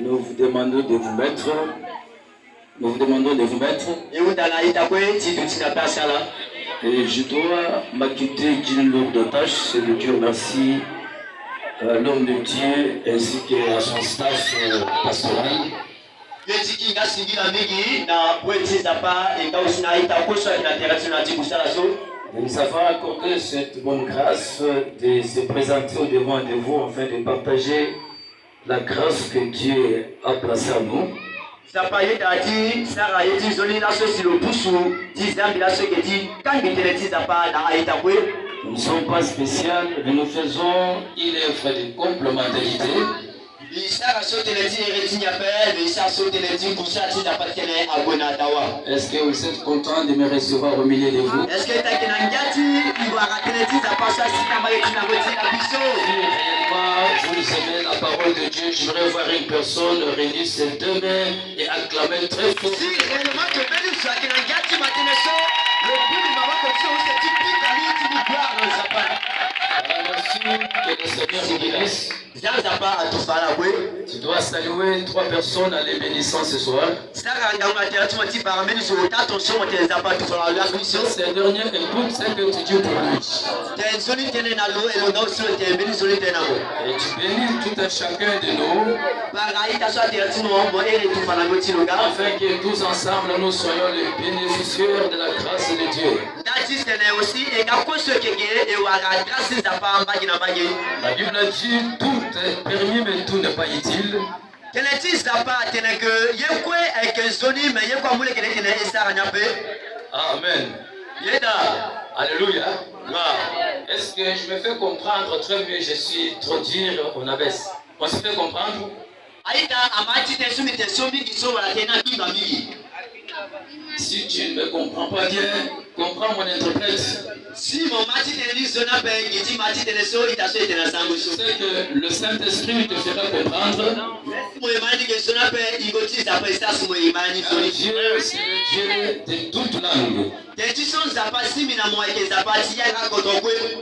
Nous vous demandons de vous mettre. Nous vous demandons de vous mettre. Et je dois m'acquitter d'une lourde tâche, c'est de dire merci à l'homme de Dieu ainsi qu'à son staff pastoral. De nous avoir accordé cette bonne grâce de se présenter au devant de vous afin de partager la grâce que Dieu a placée en nous. Nous ne sommes pas spéciaux, mais nous faisons une œuvre de complémentarité. Est-ce que vous êtes content de me recevoir au milieu de vous? Si réellement vous aimez la parole de Dieu, je voudrais voir une personne réunir ses deux mains et acclamer très fort. Merci que le Seigneur vous bénisse. Tu dois saluer 3 personnes à les bénissant ce soir. Ces derniers écoute ce que tu dis pour lui. Et tu bénis tout un chacun de nous. Afin que tous ensemble nous soyons les bénéficiaires de la grâce de Dieu. La Bible dit tout est permis mais tout n'est pas utile. Amen. Alléluia. Est-ce que je me fais comprendre très bien? Je suis trop dur, on abaisse. On se fait comprendre? Si tu ne me comprends pas bien, comprends mon interprète. Si mon je sais que le Saint-Esprit te fera comprendre. Dieu, c'est le Dieu de toute langue.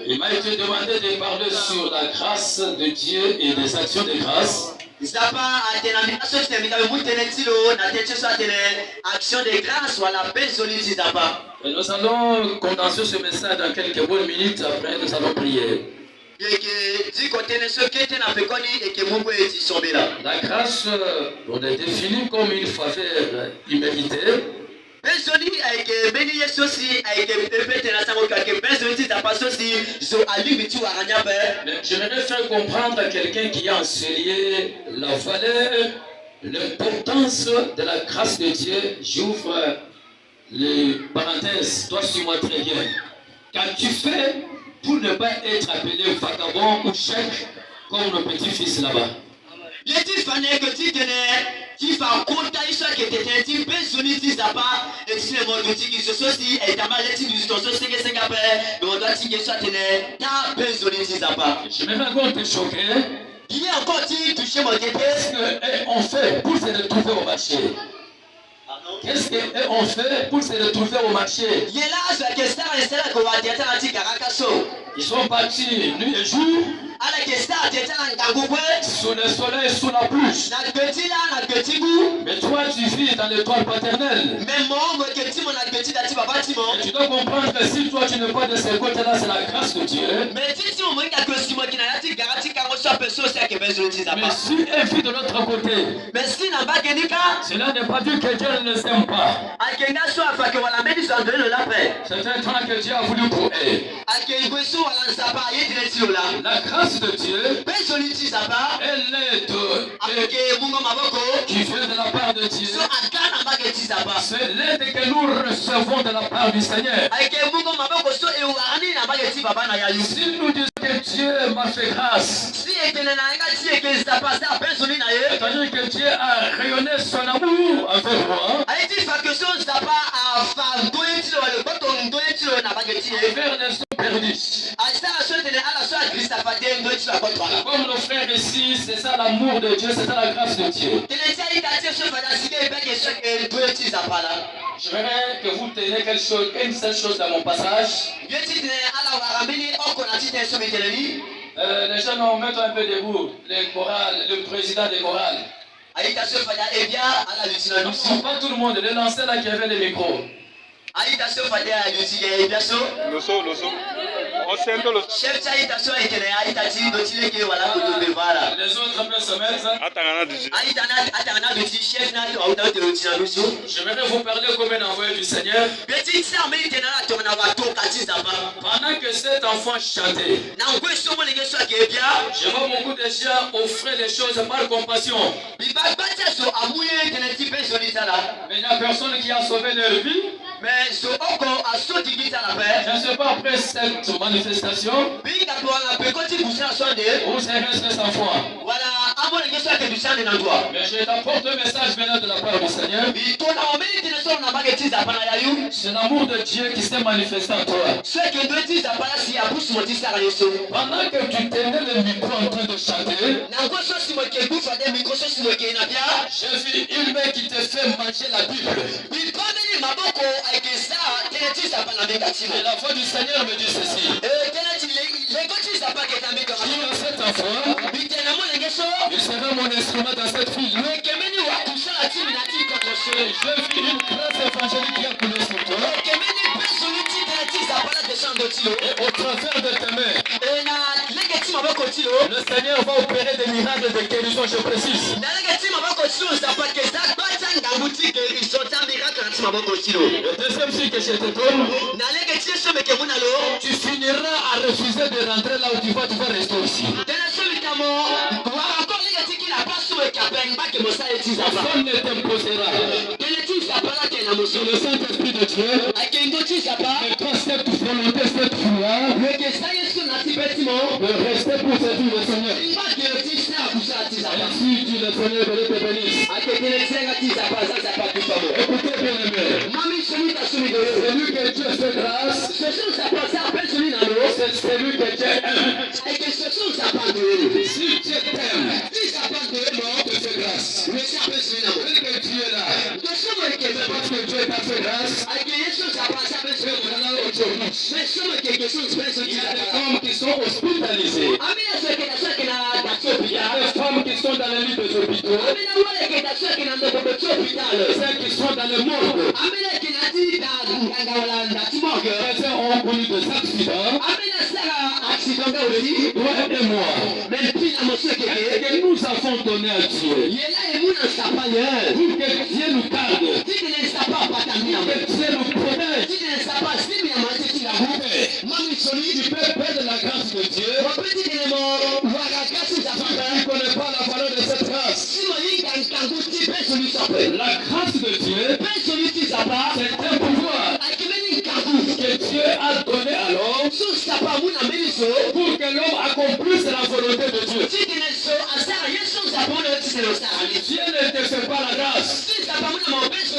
Il m'a été demandé de parler sur la grâce de Dieu et des actions de grâce. Et nous allons condenser ce message dans quelques bonnes minutes. Après, nous allons prier. La grâce, on est définie comme une faveur imméritée. J'aimerais faire comprendre à quelqu'un qui a enseigné la valeur, l'importance de la grâce de Dieu. J'ouvre les parenthèses, toi suis-moi très bien. Quand tu fais pour ne pas être appelé vagabond ou chèque comme le petit-fils là-bas. Je me rends compte de choquer. Qu'est-ce qu'on fait pour se retrouver au marché? Qu'est-ce qu'on fait pour se retrouver au marché? Ils sont partis nuit et jour. Sous le soleil, sous la pluie. Mais toi, tu vis dans l'étoile paternelle. Et tu dois comprendre que si toi, tu n'es pas de ce côté-là, c'est la grâce de Dieu. Mais si un vit de l'autre côté, cela n'est pas dit que Dieu ne les aime pas. C'est un temps que Dieu a voulu pour eux. La grâce de Dieu, elle est qui vient de la part de Dieu. C'est l'aide que nous recevons de la part du Seigneur. Si nous disons que Dieu m'a fait grâce, c'est-à-dire que Dieu a rayonné son amour envers moi, vers les hommes perdus. Comme nos frères ici, c'est ça l'amour de Dieu, c'est ça la grâce de Dieu. Je voudrais que vous teniez quelque chose, une seule chose dans mon passage. Les gens vont mettre un peu debout. Les chorales, le président des chorales. Non, pas tout le monde. Les lancers là qui avaient les micros. Les autres peuvent se mettre. J'aimerais vous parler comme un envoyé du Seigneur. Pendant que cet enfant chantait, je vois beaucoup de gens offrir des choses par compassion. Mais il n'y a personne qui a sauvé leur vie. Je ne sais pas après cette manifestation. Vous serez resté sans foi. Mais je t'apporte un message venant de la part du Seigneur. C'est l'amour de Dieu qui s'est manifesté en toi. Pendant que tu tenais le micro en train de chanter, j'ai vu une main qui te fait manger la Bible. Et la voix du Seigneur me dit ceci. Cet enfant, il sera mon instrument dans cette ville. J'ai vu une grâce évangélique qui a coulé sur toi. Et au travers de tes mains, le Seigneur va opérer des miracles de guérison, je précise. Le deuxième signe que je te donne, tu finiras à refuser de rentrer là où tu vas rester aussi. Personne ne t'imposera. Sur le Saint-Esprit de Dieu, mais toi, cette volonté, cette foi, de rester pour servir le Seigneur. Ainsi dit le Seigneur de te bénisse. Écoutez bien aimé. Celui que Dieu fait grâce, c'est celui que Dieu aime. Si Dieu t'aime, te fait grâce. Celui que Dieu est là, c'est parce que Dieu t'a fait grâce. Il y a des femmes qui sont hospitalisées. Il y a des femmes qui sont dans les lits des hôpitaux. Celles qui sont dans le monde. Certains ont connu des accidents. Toi et moi. Est-ce que nous avons donné à Dieu pour que Dieu nous garde, pour que Dieu nous protège? Tu peux perdre la grâce de Dieu. Tu ne connais pas la valeur de cette grâce. La grâce de Dieu, c'est un pouvoir que Dieu a donné à l'homme pour que l'homme accomplisse la volonté de Dieu. Dieu ne te fait pas la grâce, il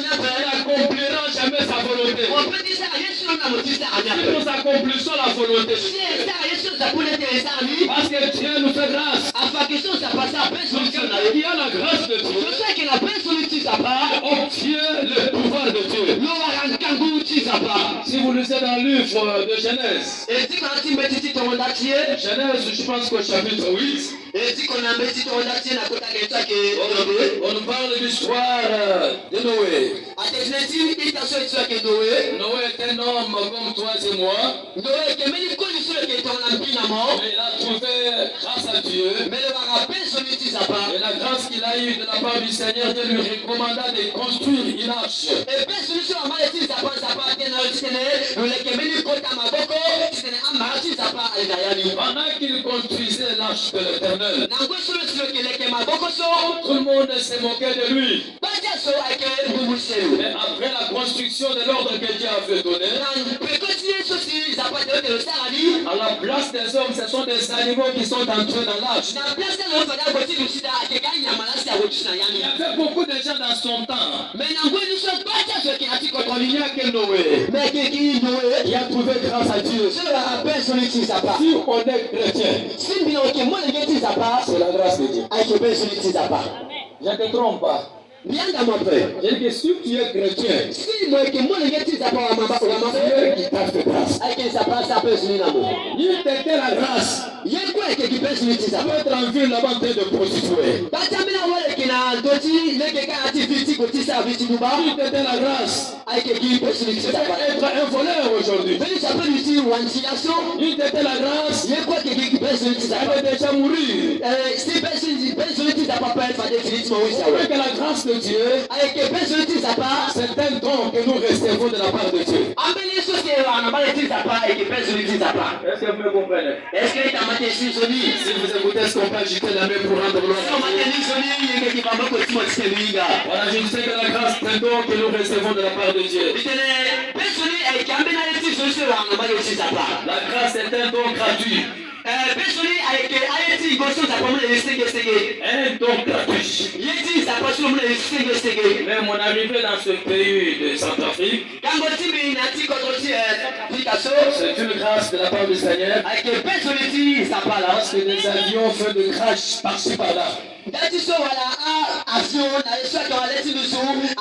n'accomplira jamais sa volonté. Si nous accomplissons la volonté de Dieu, parce que Dieu nous fait grâce, il y a la grâce de Dieu, obtient le pouvoir de Dieu. Si vous lisez dans le livre de Genèse, Genèse, je pense qu'au chapitre 8, on nous parle de l'histoire de Noé. Noé est un homme comme toi et moi. Mais il a trouvé grâce à Dieu. Et la grâce qu'il a eue de la part du Seigneur, Dieu lui recommanda de construire une arche. Pendant qu'il construisait l'arche de l'Éternel, tout le monde se moquait de lui. Mais après la construction de l'ordre que Dieu avait donné, à la place des hommes, ce sont des animaux qui sont entrés dans l'arche. Il y avait beaucoup de gens dans son temps. Il n'y a que Noé qui a trouvé grâce à Dieu. Si on est chrétien, c'est la grâce de Dieu. Je ne te trompe pas. Bien dans mon père. J'ai dit que si tu es chrétien, Si moi que moi les gens ça pas ma Dieu qui t'a fait grâce. ai que ça passe ça peut se nina mo. Il t'était la grâce. Yé quoi que qui peut se nina ça. Tu peux être en ville là-bas en train de prostituer. Ba tamina wale kina doti le que ka activité ko tisa biti duba. Il t'était la grâce. Ai que qui peut se nina Tu ça. peux être un voleur aujourd'hui. Mais ça peut lui dire wanciation. Il t'était la grâce. Yé quoi que qui peut se nina ça. Tu vas déjà mourir. Si personne ne dit ça pas faire définitivement oui ça. Avec la grâce de Dieu, Ai que personne ne dit ça pas. c'est un don que nous recevons de la part de Dieu. Ambele so se wana ba dit ça pas et que personne ne dit ça pas. Est-ce que vous me comprenez? Est-ce que tu as maté si Sony? Si vous écoutez ce qu'on peut agiter la main pour rendre gloire Si on à Dieu. maté Sony, il y a qui va beaucoup de Timothée Luiga. Voilà, je disais que la grâce, c'est un don que nous recevons de la part de Dieu. Bitene pesoni e kambe na leti so se wana ba dit ça pas. La grâce est un don gratuit. Pesoni e ke ayeti go so ça pas le sege. Un don gratuit. Yeti ça pas so le sege. Mais mon arrivée dans ce pays de Centrafrique, Kango timi na ti ko ti application. c'est une grâce de la part du Seigneur. Ai que pesoni ti ça pas là. Parce que des avions font de crash par-ci par-là. Dati so wala avion na so ka leti lusu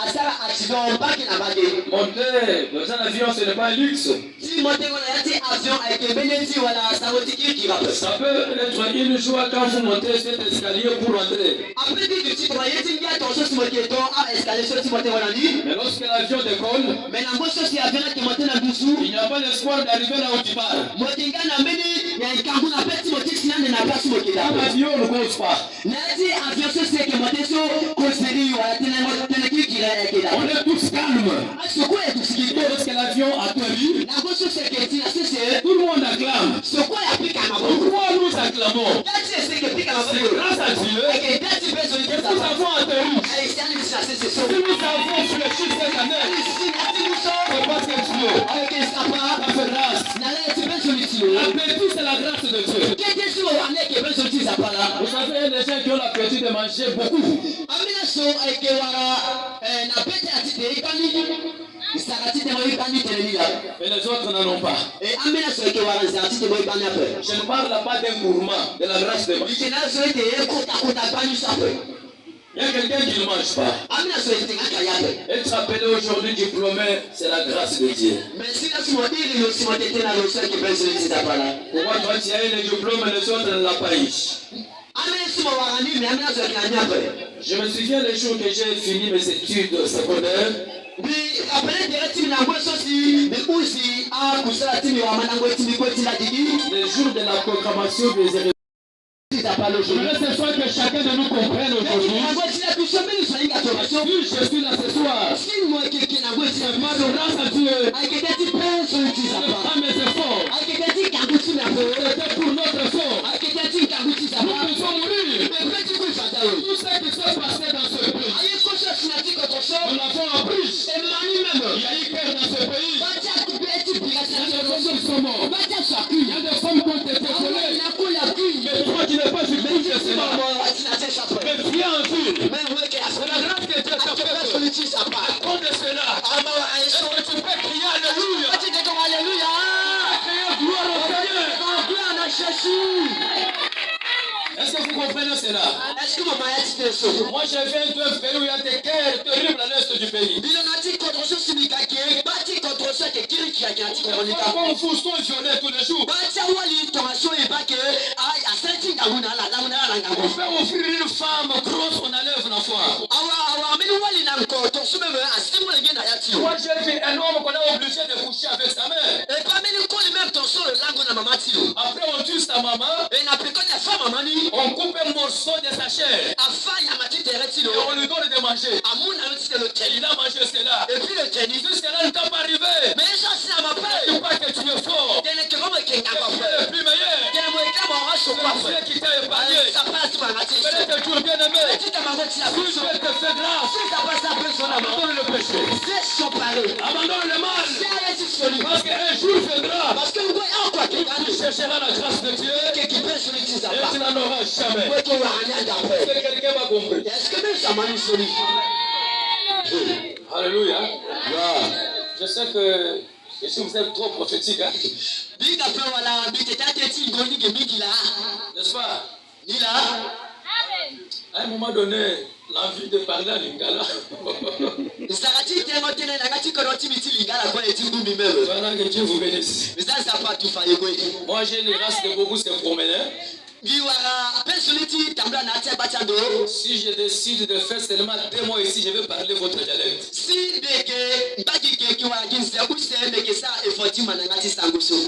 asara accident pas ki na bage. Monter dans un avion, ce n'est pas un luxe. Si monter wala yati avion avec beneti wala sarotiki qui va. Ça peut être une joie quand vous montez cet escalier pour entrer. Après du petit pour yati ngia to so simoke to a escalier so simote wala ni. Mais lorsque l'avion décolle, Mais na ngoso si avion qui monter na dusu. il n'y a pas l'espoir d'arriver là où tu pars. Motinga na meni ya kangu na peti motik sinande na place moke da. L'avion ne cause pas. Nati avion so se ke monter so koseri wala tena ki kila ke da. On est tous calmes. Aso ko e tusiki. Et lorsque l'avion atterrit, Na ngoso se ke ti na se tout le monde acclame. so ko ya pika na bo. Pourquoi nous acclamons? Dati se ke pika na bo. C'est grâce à Dieu Eke dati bezo ni que ça. nous avons atterri. Ai sani bisa se so. Si nous avons fléchi cette année, c'est parce que Dieu a fait grâce. L'appétit, c'est la grâce de Dieu. Vous savez, il y a des gens qui ont l'appétit de manger beaucoup. Et les autres n'en ont pas. Je ne parle pas d'un gourmand, de la grâce de Dieu. Il y a quelqu'un qui ne mange pas. Être appelé aujourd'hui diplômé, c'est la grâce de Dieu. Pourquoi toi tu as eu le diplôme et les autres ne l'ont pas eu? Je me souviens les jours que j'ai fini mes études secondaires. Les jours de la proclamation des héritiers. Je voudrais ce soir que chacun de nous comprenne aujourd'hui. Si je suis là ce soir, c'est pas de grâce à Dieu. C'est mes efforts. C'était pour notre effort. Nous devons mourir. Tout ce qui s'est passé dans ce pays, nous l'avons appris. Il y a eu guerre dans ce pays. Il y a des hommes qui sont morts. Il y a des femmes qui ont été violées. Mais toi qui n'es pas juif, c'est cela. Mais viens en ville. C'est la grâce que Dieu t'a fait. À cause de cela, est-ce que tu peux crier Alléluia? Crier gloire au Seigneur. Est-ce que vous comprenez cela? Moi je viens d'un pays où il y a des guerres terribles à l'est du pays. Comme vous sont violés tous les jours. On fait offrir une femme grosse, on enlève la foi. Moi j'ai vu un homme qu'on a obligé de coucher avec sa mère. Après on tue sa maman. On coupe un morceau de sa chair. Et on lui donne de manger. Et il a mangé cela. Si cela ne t'a pas arrivé, ne dis pas que tu es fort. Tu es le plus meilleur. Dieu qui t'a épargné. Peut-être toujours bien aimé. Si Dieu te fait grâce, abandonne le péché. Abandonne le mal. Parce qu'un jour viendra. Tu chercheras la grâce de Dieu. Et tu n'en auras jamais. Est-ce que quelqu'un m'a compris? Alléluia. Je sais que si vous êtes trop prophétique, hein? N'est-ce pas? À un moment donné, l'envie de parler à Lingala. Voilà, que Dieu vous bénisse. Moi, j'ai une grâce de beaucoup se promener. Si je décide de faire seulement 2 mois ici, je vais parler votre dialecte.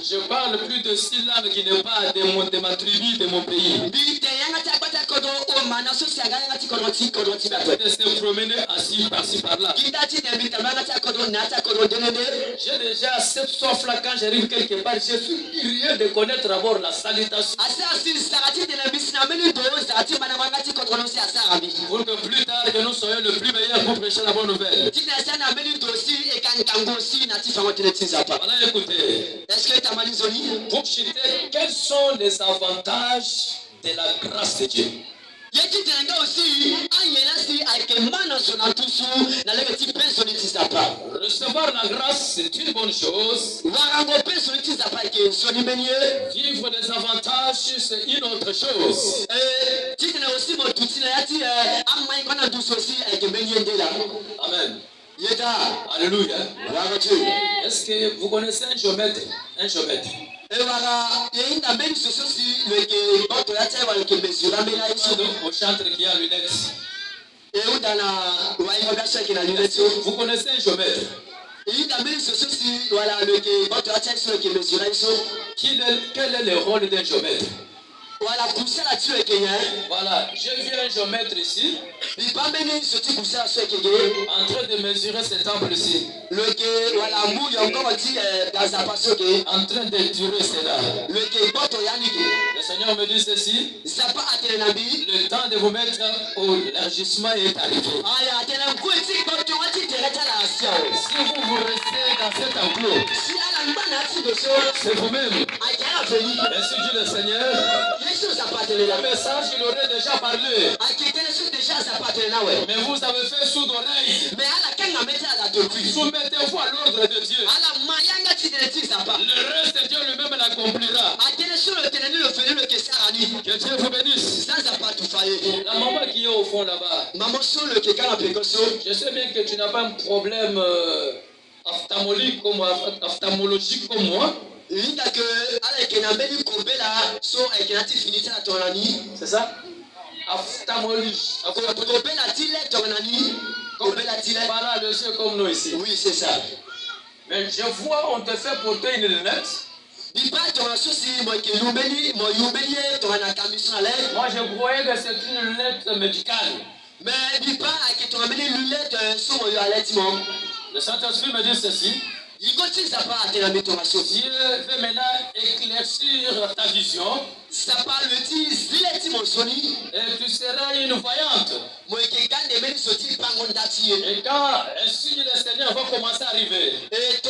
Je parle plus de 6 langues qui n'est pas de ma tribu, de mon pays. De se promener assis par-ci par-là. J'ai déjà cette soif-là quand j'arrive quelque part. Je suis curieux de connaître d'abord la salutation. Pour que plus tard que nous soyons le plus meilleur pour prêcher la bonne nouvelle. Voilà, écoutez. Pour chuter, quels sont les avantages de la grâce de Dieu? Recevoir la grâce, c'est une bonne chose. Vivre les avantages, c'est une autre chose. Amen. Alléluia. Est-ce que vous connaissez un géomètre? Un géomètre. Au chantre qui a lunettes. Vous connaissez un géomètre? Quel est le rôle d'un géomètre? Voilà, j'ai vu un géomètre ici en train de mesurer cet temple ici. En train de tirer cela. Le Seigneur me dit ceci. Le temps de vous mettre au élargissement est arrivé. Si vous restez dans cet enclos, c'est vous-même. Ainsi dit le Seigneur. Le message, il aurait déjà parlé. Mais vous avez fait sourd d'oreille. Soumettez-vous à l'ordre de Dieu. Le reste, Dieu lui-même l'accomplira. Que Dieu vous bénisse. La maman qui est au fond là-bas. Je sais bien que tu n'as pas un problème ophtalmologique comme moi. C'est ça? Voilà le jeu comme nous ici. Oui, c'est ça. Mais je vois, on te fait porter une lunette. Moi, je croyais que c'est une lunette médicale. Mais le Saint-Esprit me dit ceci. Dieu veut maintenant éclaircir ta vision. Et tu seras une voyante. Et quand un signe du Seigneur va commencer à arriver, les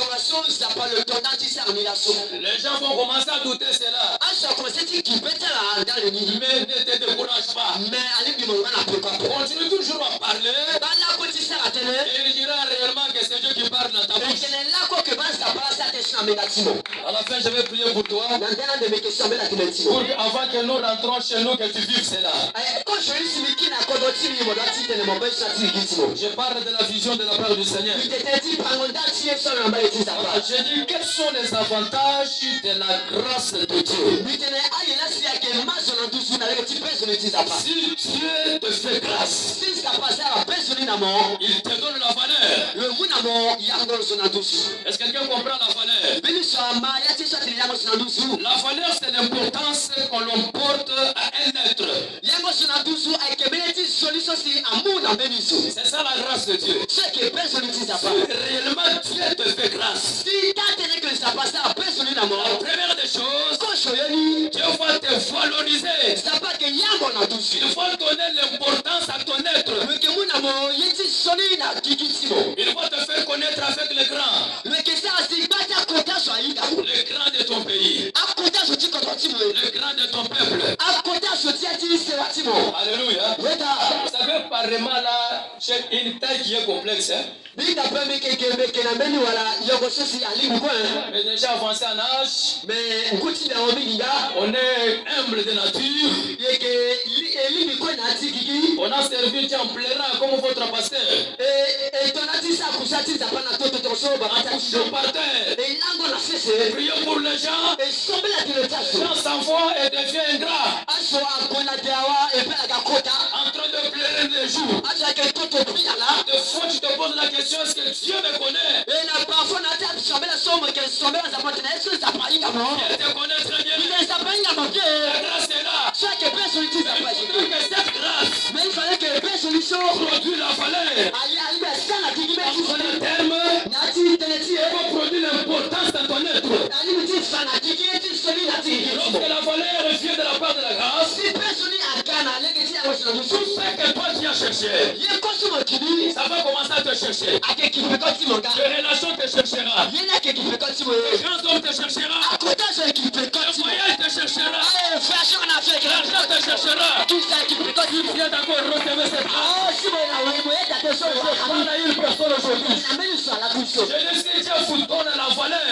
gens vont commencer à douter cela. Mais ne te décourage pas. Continue toujours à parler. Et il dira réellement que c'est Dieu qui parle dans ta bouche. À la fin, je vais prier pour toi. Pour avant que nous rentrons chez nous, que tu vives cela. Je parle de la vision de la part du Seigneur. Je dis quels sont les avantages de la grâce de Dieu. Si Dieu te fait grâce, il te donne la valeur. Est-ce que quelqu'un comprend la valeur? La valeur, c'est l'importance qu'on l'emporte à un être. C'est ça la grâce de Dieu. Si réellement Dieu te fait grâce, la première des choses, Dieu va te valoriser. Il va donner l'importance à ton être. Il va te faire connaître avec les grands. Le grand de ton pays. Le grand de ton peuple. Alléluia. Vous savez, apparemment là, j'ai une taille qui est complexe. Hein? Mais déjà avancé en âge, on est humble de nature. On a servi, Dieu en plaira comme votre pasteur. Action par terre. Priez pour les gens. Jean s'envoie et devient ingrat. En train de pleurer les jours. Des fois tu te poses la question, est-ce que Dieu me connaît? Il te connaît très bien. La grâce est là. Mais il faut que cette grâce produit la valeur. En terme, il faut produire l'importance dans ton être. Lorsque la valeur vient de la part de la grâce, tout ce que toi tu as cherché, ça va commencer à te chercher. Les relations te cherchera. Les grands hommes te cherchera. Le voyage te cherchera. L'argent te cherchera. Tu viens d'abord recevoir cette grâce. Je parle à une personne aujourd'hui. Je dis que Dieu vous donne la valeur.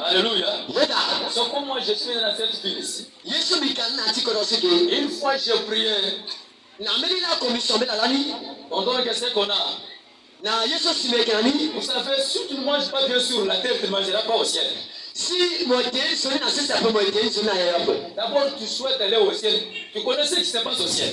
Alléluia. C'est comme moi je suis dans cette ville ici. Une fois j'ai prié. Pendant que c'est qu'on a. Vous savez, si tu ne manges pas bien sur la terre, tu ne mangeras pas au ciel. D'abord, tu souhaites aller au ciel. Tu connais ce qui se passe au ciel.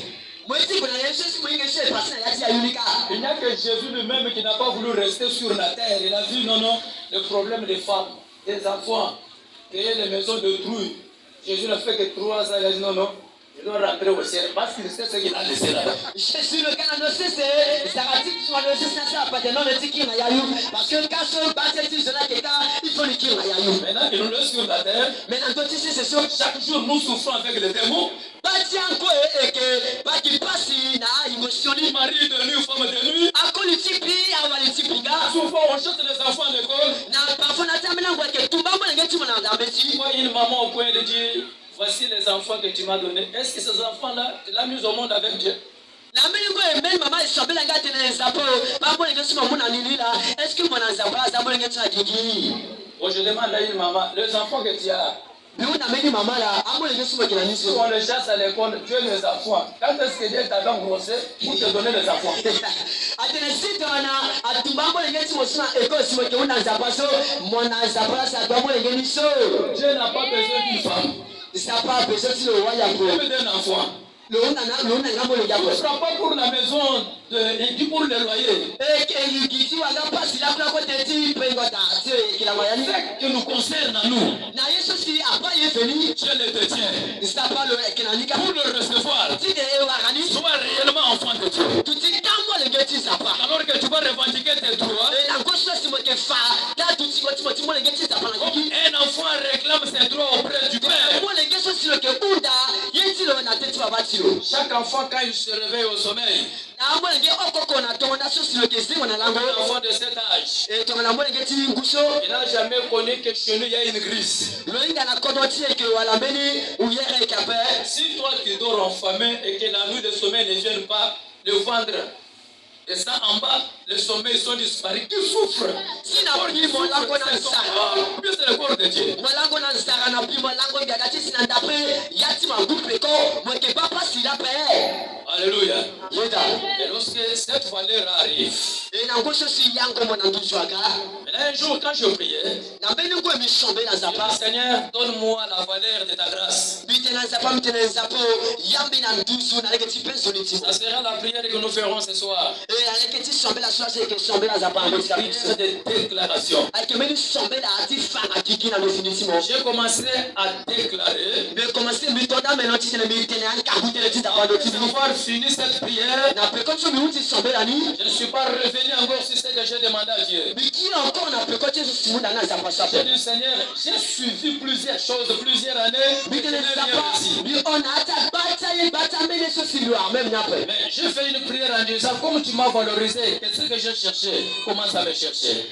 Il n'y a que Jésus lui-même qui n'a pas voulu rester sur la terre. Il a vu, non, le problème des femmes, des enfants, créer les maisons de trouille. Jésus n'a fait que 3 ans. Il a dit non. Il doit rentrer au ciel parce qu'il sait ce qu'il a laissé là-bas. Maintenant qu'il nous laisse sur la terre, chaque jour nous souffrons avec les démons. Mari de nuit, femme de nuit. Souvent on chante les enfants à l'école. Une maman au coin de dire, voici les enfants que tu m'as donnés. Est-ce que ces enfants-là, tu l'as mis au monde avec Dieu? Bon, je demande à une maman, les enfants que tu as, si on les chasse à l'école, tu as les enfants. Quand est-ce que Dieu t'a donc grossé pour te donner les enfants? Dieu n'a pas besoin d'une femme. Il a besoin d'un enfant. Ce ne sera pas pour la maison, pour le loyer. Ce qui nous concerne à nous, Dieu le détient. Pour le recevoir, sois réellement enfant de Dieu. Alors que tu vas revendiquer tes droits, un enfant réclame ses droits auprès du Père. Chaque enfant, quand il se réveille au sommeil, un enfant de cet âge, il n'a jamais connu que chez nous il y a une grisse. Si toi tu dors enfamé et que la nuit de sommeil ne vient pas, le ventre et ça en bas, les sommeils sont disparus. Qui souffre? C'est le corps de Dieu. Alléluia. Et lorsque cette valeur arrive, un jour quand je priais, Seigneur, donne-moi la valeur de ta grâce. Ça sera la prière que nous ferons ce soir. Prière de déclaration. J'ai commencé à déclarer. Après avoir fini cette prière, je ne suis pas revenu encore sur ce que j'ai demandé à Dieu. J'ai dit, Seigneur, j'ai suivi plusieurs choses, plusieurs années, mais je n'ai rien réussi. Mais j'ai fait une prière en disant, comme tu m'as valorisé, qu'est-ce que j'ai cherché? Commence à me chercher.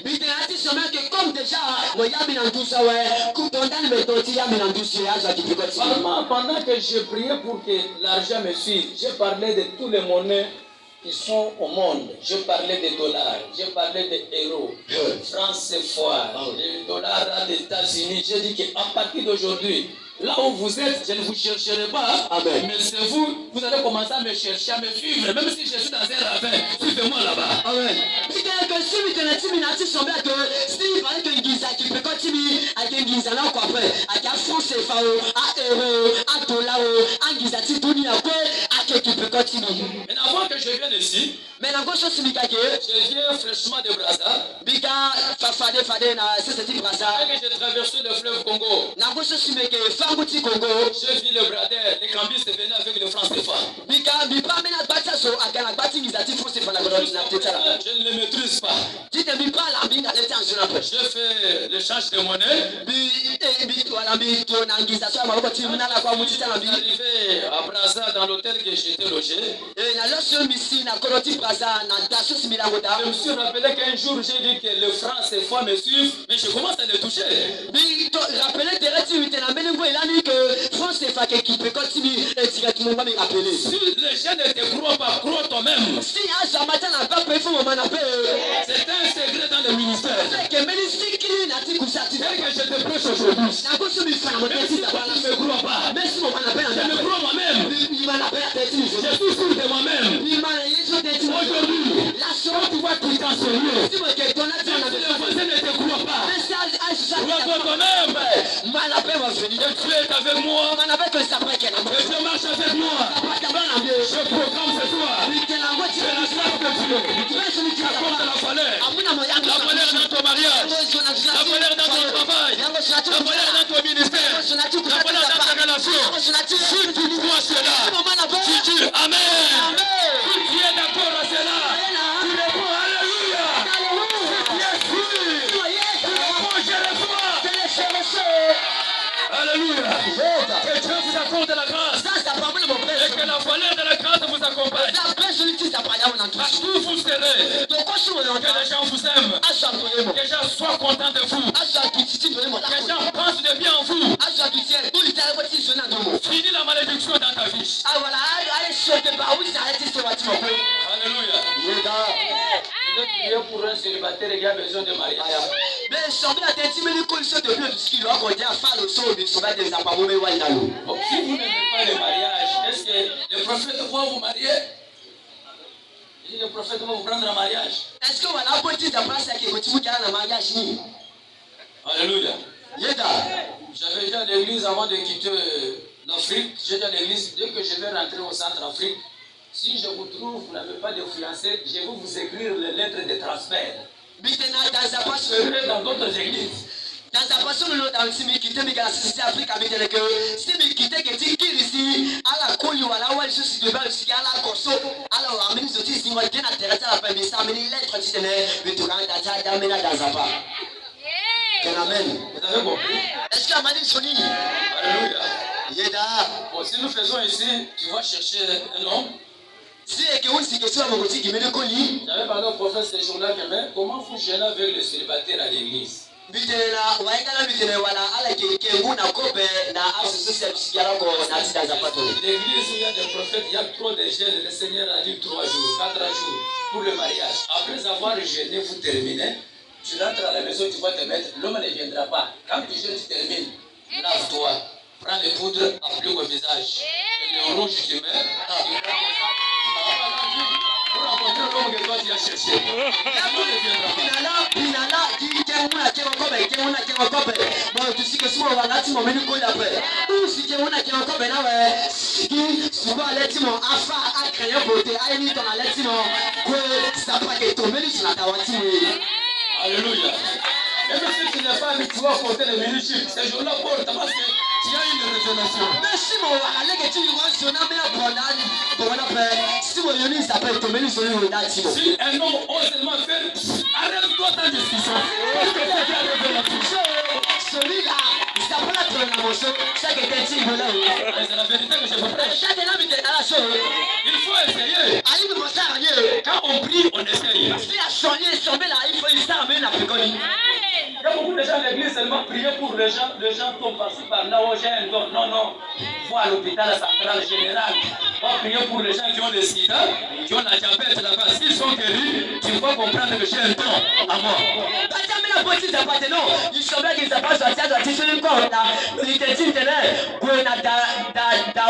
Pendant que je priais pour que l'argent me suive, j'ai parlé de tous les monnaies qui sont au monde. Je parlais des dollars, je parlais des euros, francs CFA, des dollars des États-Unis. J'ai dit qu'à partir d'aujourd'hui, Là où vous êtes, je ne vous chercherai pas. Amen. Mais c'est vous, vous allez commencer à me chercher, à me suivre. Même si je suis dans un ravin, suivez-moi là-bas. Amen. Puisque que si vous tenez Timi Nati Sombe que si vous parlez que Giza qui peut continuer à Giza là quoi après, à France Fao, à Euro, à Dolao, à Giza Titouni à quoi, à qui peut continuer. Mais avant que je vienne ici, mais la gauche aussi Mika que je viens fraîchement de Brazza. Mika Fade na c'est petit Brazza. Et que j'ai traversé le fleuve Congo. La gauche aussi Mika Fangouti Congo. Je vis le brader, les cambistes venaient avec le franc CFA. Mika Mipa mena batsa so akana bati Giza Tifo c'est pas la bonne na peut-être là. Je ne le maîtrise pas. Tu te mis pas la mine à l'état en zone. Je fais l'échange de monnaie. Arrivé à Brazza dans l'hôtel que j'étais logé. Je me suis rappelé qu'un jour j'ai dit que le franc CFA me suit, mais je commence à le toucher. Si les gens ne te croient pas, crois toi-même. C'est un secret dans le ministère. C'est que je te prêche aujourd'hui. Même si tu ne me crois pas, je me crois moi-même. Je suis sûr de moi-même. Aujourd'hui, quand tu vois tout en sérieux, même si le voisin ne te croit pas, crois-toi toi-même. Et tu es avec moi. Et tu marches avec moi. Je proclame ce soir. C'est la grâce de Dieu. Tu apportes la valeur. La valeur dans ton mariage. La valeur dans ton travail. La valeur dans ton ministère. La valeur dans ta relation. Si tu crois cela, tu dis Amen. Si tu es d'accord à cela, tu réponds Alléluia. Si tu es sûr, tu réponds Je reçois. Alléluia. Que Dieu vous accorde la grâce. Et que la valeur de la grâce vous accompagne. Partout où vous serez. Que les gens vous aiment. Que les gens soient contents de vous. Que les gens pensent de bien en vous. Finis la malédiction dans ta vie. Alléluia. Je vais prier pour un célibataire qui a besoin de mariage. Si vous n'aimez pas le mariage, est-ce que le prophète va vous marier? Le prophète va vous prendre en mariage. Est-ce que voilà Alléluia. J'avais déjà l'église avant de quitter l'Afrique. J'ai déjà l'église. Dès que je vais rentrer au centre-Afrique, si je vous trouve, vous n'avez pas de fiancé, je vais vous écrire les lettres de transfert. Je serai dans d'autres églises. Dans sa passion de l'autre, si me quitte, mais c'est Afrique avec que si me quitte, que tu quittes ici, à la cour, à la ouest, je suis devant, je suis à la corso, alors à ministre aussi, si moi, bien intéressé à la permis, ça me dit lettre, si tu n'es, mais tu rentres dans sa part. Amen. Vous avez compris? Est-ce que la manie sonne? Alléluia. Yeda. Bon, si nous faisons ici, tu vas chercher un homme. Si et que vous si question à mon côté qui me le colis. J'avais parlé au prophète ces jours-là que mais comment vous gênez avec les célibataires à l'église? Bitela waikala bitela wala ala ke nguna kobe na association psikiala ko na tida za pato. L'église où il y a des prophètes, il y a trop de jeûnes. Le Seigneur a dit 3 jours, 4 jours pour le mariage. Après avoir jeûné, vous terminez. Tu rentres à la maison, tu vas te mettre. L'homme ne viendra pas. Quand tu jeûnes, tu termines. Lave-toi. Prends les poudres, applique au visage. Et le rouge, tu mets. Pour rencontrer l'homme que toi tu as cherché. L'homme ne viendra pas. Bon, tu sais que souvent on va là, tu m'as mis le coup d'après. Ou si tu es encore ben là, souvent l'étiment, afin à créer beauté, à une ton l'étiment, que ça pas que ton menu sur la tawati. Alléluia. Même si tu n'es pas habitué à porter les ministres, ces jours-là portent parce que tu as une révélation. Mais si mon allez que tu vois sur la mer pour si mon yoni s'appelle ton menu sur le datimo. Si un homme ose seulement faire, arrête-toi ta discussion. Parce que tu as une révélation. Celui-là, il s'appelle pour la motion, c'est que tu es là. C'est la vérité que je vous prêche. Il faut essayer. Quand on prie, on essaye. Si à changer là, il faut une star, mais la péconie. Il y a beaucoup de gens à l'église seulement prier pour les gens tombent par-ci par-là, oh j'ai un don. Non. Faut à l'hôpital central général. On prier pour les gens qui ont le sida, qui ont la diabète là-bas. S'ils sont guéris, tu vas comprendre que j'ai un don à moi. la police n'a pas non. Il semblait qu'ils n'avaient pas sorti à la tissue du corps. Il était dit, qu'on a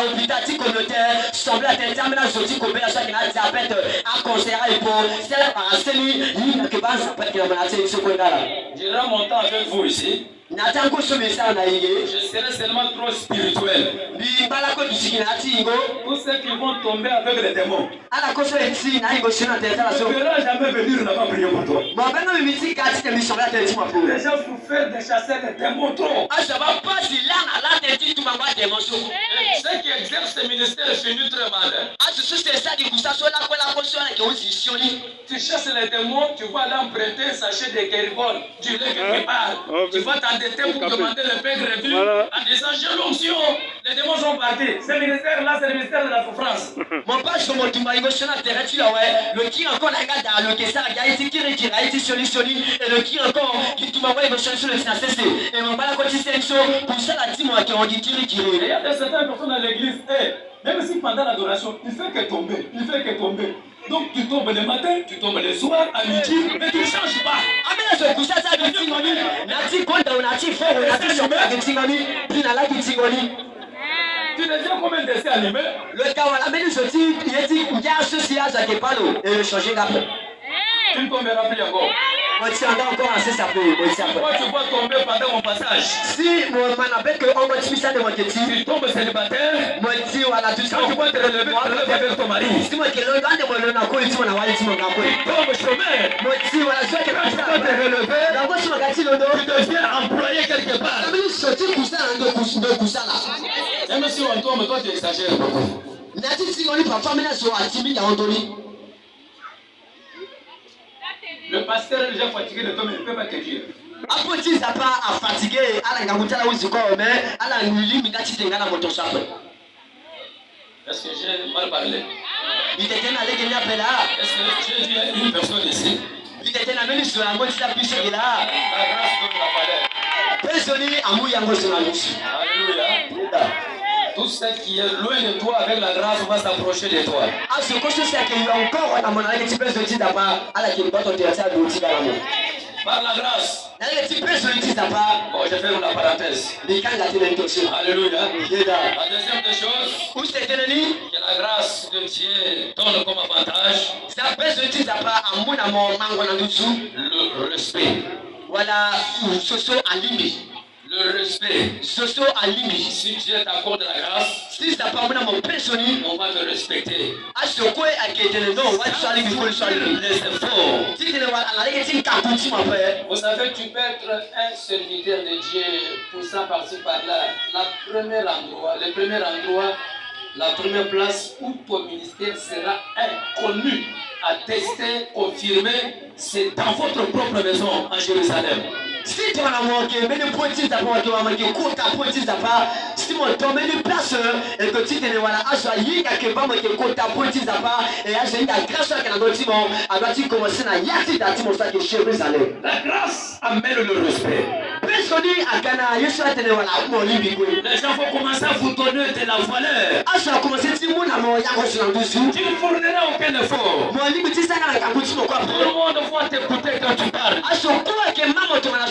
d'hôpital communautaire, semblait à terminer à sortir comme ça, qu'il a diabète à conseiller pour c'est la paracélie, il n'a que pas ça peut être menacé ce qu'on a là. Je dirai mon temps avec vous ici. Je serai seulement trop spirituel. Tous ceux qui vont tomber avec les démons. Ne verra jamais venir là-bas prier pour toi. Déjà, vous faites des chasser les démons trop. Ceux qui exercent ce ministère finissent très mal. Tu chasses les démons, tu vas l'emprunter un sachet de kéribol. Tu l'es quelque part. Tu vas t'endetter pour demander le pain gratuit en disant j'ai l'onction. Les démons sont partis. Ce ministère-là, c'est le ministère de la souffrance. Mon page comme tu m'as émotionné le qui encore la gada le qui ça gaïti qui retire haïti soli et le qui encore qui tu m'as émotionné sur le financé et mon bala quand c'est une chose pour ça la team qui on dit qui il y a certaines personnes dans l'église même si pendant l'adoration il fait que tomber donc tu tombes le matin, tu tombes le soir, à midi, mais tu ne changes pas. Ah mais là je couche ça de tingoni, nati konda nati fort, nati chômeur de tingoni, puis na la tingoni. Tu ne sais combien de dessins animés? Le gars voilà mais je dis il dit il y a ceci à ça qui parle et le changer gap. Tu ne tomberas plus encore. Moi tu encore assez ça peut. Moi tu vas tomber pendant mon passage. Si mon manabet que on continue ça de mon petit. Tu tombes célibataire. Moi tu voilà tout ça. Tu vas te relever avec ton mari. Si moi que l'on de mon na ko tu na wali tu mon gars ko. Tu tombes chômeur. Moi tu voilà soit que tu vas te relever. Dans quoi tu vas gâter le dos. Tu deviens employé quelque part. Mais sortir cousin de cousin là. Même si on tombe toi tu exagères beaucoup. Nati si on lui parfois mais là sur timide à Anthony. Le pasteur est déjà fatigué de toi, mais il ne peut pas te dire. Après, tu n'as pas à fatiguer, à la goutte à la housse, mais à la limite, tu t'es gagné à mon chapeau. Est-ce que j'ai mal parlé? Il était allé gagner appel là. Est-ce que j'ai dit une personne ici? Il était allé sur la moitié de la puce là. La grâce donne la valeur. Personne à mouiller en sur la louche. Alléluia. Tout ce qui est loin de toi avec la grâce va s'approcher de toi. Ah, ce que je sais qu'il y a encore un moment avec les petits de d'abord à la qui porte au théâtre à l'outil dans l'amour. Par la grâce. Les petits de d'abord. Bon, je ferme la parenthèse. Alléluia. La deuxième des choses, où c'était le lit? Que la grâce de Dieu donne comme avantage. Ça pèse de d'abord à mon amour, mango en dessous. Le respect. Voilà, ce sont à limite. Le respect. Soso alimi. Si Dieu t'accorde la grâce, si ça parle mon personne, on va te respecter. À ce quoi à qui est le nom, on va lui pour le salut. Les efforts. Si tu ne vas à la lecture caputi mon frère. Vous savez, tu peux être un serviteur de Dieu, poussant par-ci par-là. Le premier endroit, la première place où ton ministère sera inconnu, attesté, confirmé, c'est dans votre propre maison en Jérusalem. Si tu as manqué, mais le petit d'abord, tu as manqué, court ta petit d'abord, si mon temps, mais le place, et que tu te ne voilà, à soi, il y a que pas manqué, court ta petit d'abord, et à ce qu'il y a grâce à la note, à doit il commencer à y aller, à dire mon sac et Jérusalem. La grâce amène le respect. Personne à Ghana, je suis à te voilà, mon libéré. Les gens vont commencer à vous donner de la valeur. À ça, commencer, si mon amour, il y a reçu en dessous. Tu ne fourniras aucun effort. Mon limite, ça n'a qu'à goûter mon corps. Tout le monde va t'écouter quand tu parles. À ce quoi que maman te m'a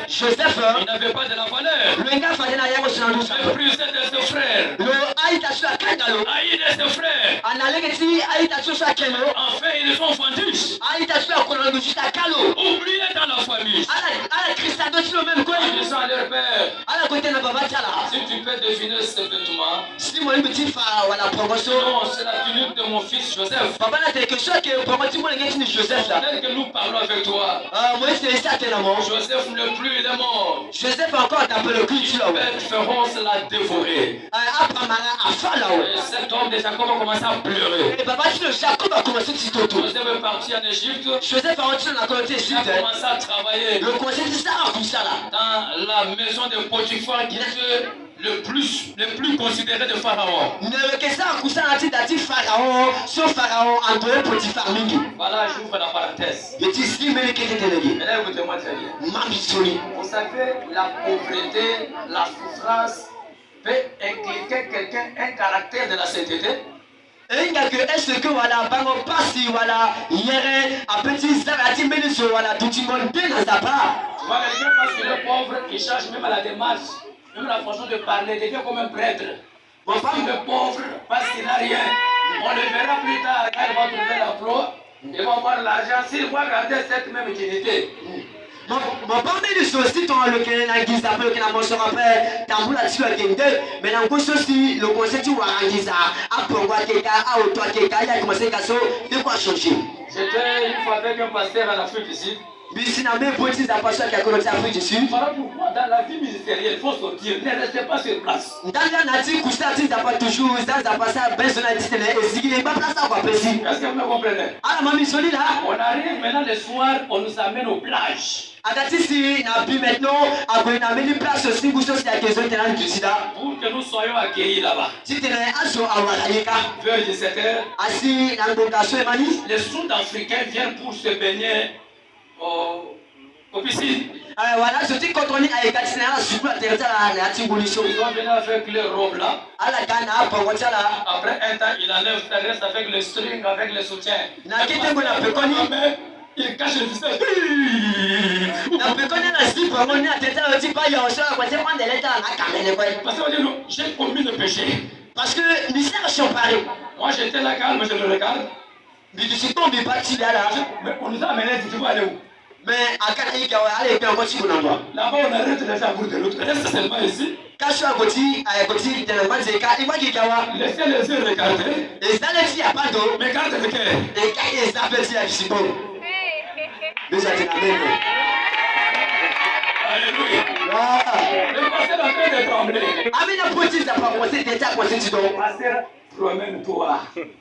Joseph, il n'avait pas de la valeur. Le gars fallait n'a rien reçu en dessous. Le plus de ses frères. Le aïta sur la kangalo. Aïe de ses frères. En allant ici, aïta sur sa keno. Enfin, ils sont fendus. Aïta sur la kolono jusqu'à Kalo. Oubliez dans la famille. À la Christado, tu le même quoi. En disant à leur père. À la côté de Baba Tala. Si tu peux définir ce vêtement. Si mon petit fa la promotion. Non, c'est la tunique de mon fils Joseph. Papa n'a quelque chose que promotion mon gars Joseph là. Tel que nous parlons avec toi. Moi c'est ça que l'amour. Joseph ne plus il est mort. Joseph encore t'appelle le culte là. Les féroces l'a dévoré. Et cet homme de Jacob a commencé à pleurer. Et papa dit que Jacob a commencé à s'y Joseph est parti en Égypte. Joseph a rentré dans la communauté égypte. Il a commencé à travailler. Le conseil de Sarah comme ça là. Dans la maison de Potiphar qui était le plus considéré de Pharaon. Ne que ça comme ça a dit Pharaon, sur Pharaon en dehors Potiphar mingi. Voilà, j'ouvre la parenthèse. Et tu sais mais qui était délégué. Mais là écoutez-moi très bien. Vous savez, la pauvreté, la souffrance peut inculquer quelqu'un un caractère de la sainteté. est-ce que voilà bango pasi voilà hier à petit ça a dit mais voilà tout le monde bien dans sa part. Tu vois quelqu'un parce qu'il est pauvre, il change même la démarche, même la façon de parler, il devient comme un prêtre. Mon femme est pauvre parce qu'il n'a rien. On le verra plus tard quand il va trouver l'emploi, il va avoir l'argent, s'il va garder cette même dignité. Mon père me dit aussi ton le que na giza pe que na mo so rappelle tambula ti le kende mais na ko aussi le conseil tu wa giza a pongwa keka a auto keka ya commencer kaso de quoi changer. J'étais une fois avec un pasteur en Afrique ici. Bisi na me petit da pasteur qui a connu Afrique ici. Voilà pourquoi dans la vie ministérielle il faut sortir, ne restez pas sur place. Ndanga na ti kusta ti da pas toujours ça da pas ça ben na ti tele et si il pas place à quoi précis. Est-ce que vous me comprenez? Ah ma mission là. On arrive maintenant le soir, on nous amène aux plages. Adati si na bi maintenant a ko na meni place aussi vous aussi à question de du sida. Pour que nous soyons accueillis là-bas. Si tu es aso awalika. Vers 17h. Asi na ngokasho emani. Les Sud-Africains viennent pour se baigner aux piscines. Voilà, je dis quand on est avec Katina, je suis à terre à Tigolicho. Ils vont venir avec leur robe là. À la Ghana, pour voir ça là. Après un temps, il enlève sa reste avec le string, avec le soutien. Na kete ko na pekoni. Il cache le visage. Na pekoni na slip, on est à terre à petit pas, il y a un soir, quand tu prends des lettres à camel quoi. Parce qu'on dit non, j'ai commis le péché. Parce que misère sont pareil. Moi j'étais là calme, je le regarde. Mais tu sais tombé parti là. Mais on nous a amené, tu vas aller où? Mais à Kanaï, allez, puis on continue pour l'endroit. Là-bas, on arrête de faire pour de l'autre. Reste seulement ici. Quand je suis à côté, de la base, il voit qu'il y a. Laissez les yeux regarder. Et ça, il n'y a pas d'eau. Mais garde le cœur. Et quand il s'appelle, il y a du cibon. Mais ça, c'est la même. Alléluia. Le pasteur est en train de trembler. Ah, mais la police n'a pas pensé déjà à côté du don. Pasteur, promène-toi.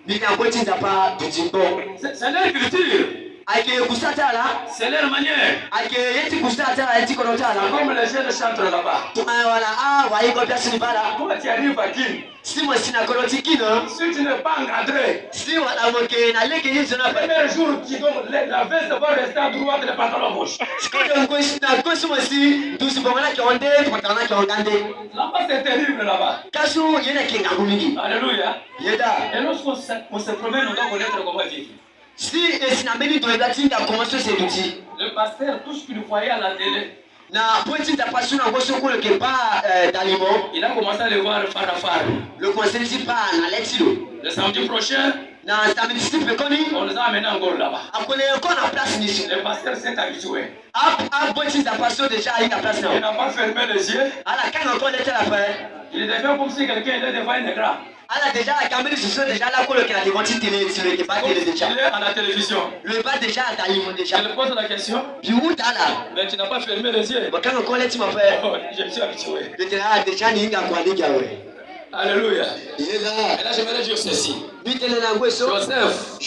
Mais la police n'a pas du jimbo. C'est leur culture. Ake kusata là, c'est leur manière. Ake yeti kusata yeti konota là. Comme les jeunes chantent là-bas. Voilà, ah, voyez quoi bien c'est pas là. Toi tu arrives à qui? Si moi si na konoti kino. Si tu n'es pas encadré. Si voilà moi que na leke ni zona pas. Premier jour qui donne la veste va rester à droite et le pantalon à gauche. Si on gosi na gosi moi si douce bongana qui onde, pantalon qui ongande. Là-bas c'est terrible là-bas. Kasu yena kinga gumingi. Alléluia. Yeda. Et lorsqu'on se promène on doit connaître comment vivre. Si esinameni doit être comment se séduit. Le pasteur, tout ce qu'il voyait à la télé, na petit ta passion na goso ko le ke pas d'aliment. Il a commencé à le voir phare à phare. Le conseil dit pas na letilo. Le samedi prochain, na samedi type connu. On les a amenés encore là-bas. On connaît encore en place ici. Le pasteur s'est habitué. A petit ta passion déjà à la place là. Il n'a pas fermé les yeux. À la quand encore était la fin. Il devait comme si quelqu'un était devant un écran. Alors déjà la caméra je suis déjà là pour le qui a devant télé tu le pas télé déjà. Il est à la télévision. Le pas déjà à Dalimo déjà. Je te pose la question. Puis où t'as là? Mais tu n'as pas fermé les yeux. Bon quand encore là tu m'appelles. Oh, je me suis habitué. Le terrain déjà ni nga kwa liga ouais. Alléluia. Il est là. Et là je vais dire ceci. Lui t'es là Joseph.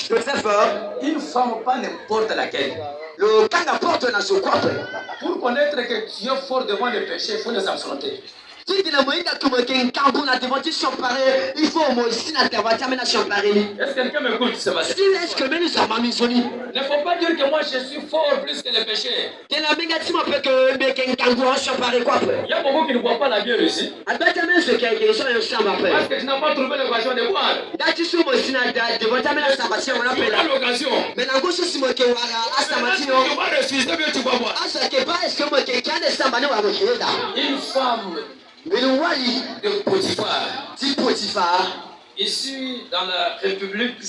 Une femme pas n'importe laquelle. Le quand porte dans ce corps. Pour connaître que tu es fort devant le péché, il faut les affronter. Si tu n'as pas de carbone devant tu s'emparer, il faut aussi n'intervenir mais s'emparer. Est-ce que quelqu'un m'écoute ce matin? Est-ce que même ça m'a mis soni? Ne faut pas dire que moi je suis fort plus que le péché. Tu n'as pas dit que quelqu'un carbone s'emparer quoi? Il y a beaucoup qui ne boivent pas la bière ici. À bête même ce qui sont ensemble après. Parce que tu n'as pas trouvé l'occasion de boire. Dati sous mon sinal devant ta mère sabati on appelle là l'occasion. Mais la gauche si moi que wala asamati no. Tu vas refuser mais tu vas boire. Ah ça que pas est-ce que moi quelqu'un de sambane wa mokeda. Une femme mais le wali de Potiphar. Potiphar Ici dans la République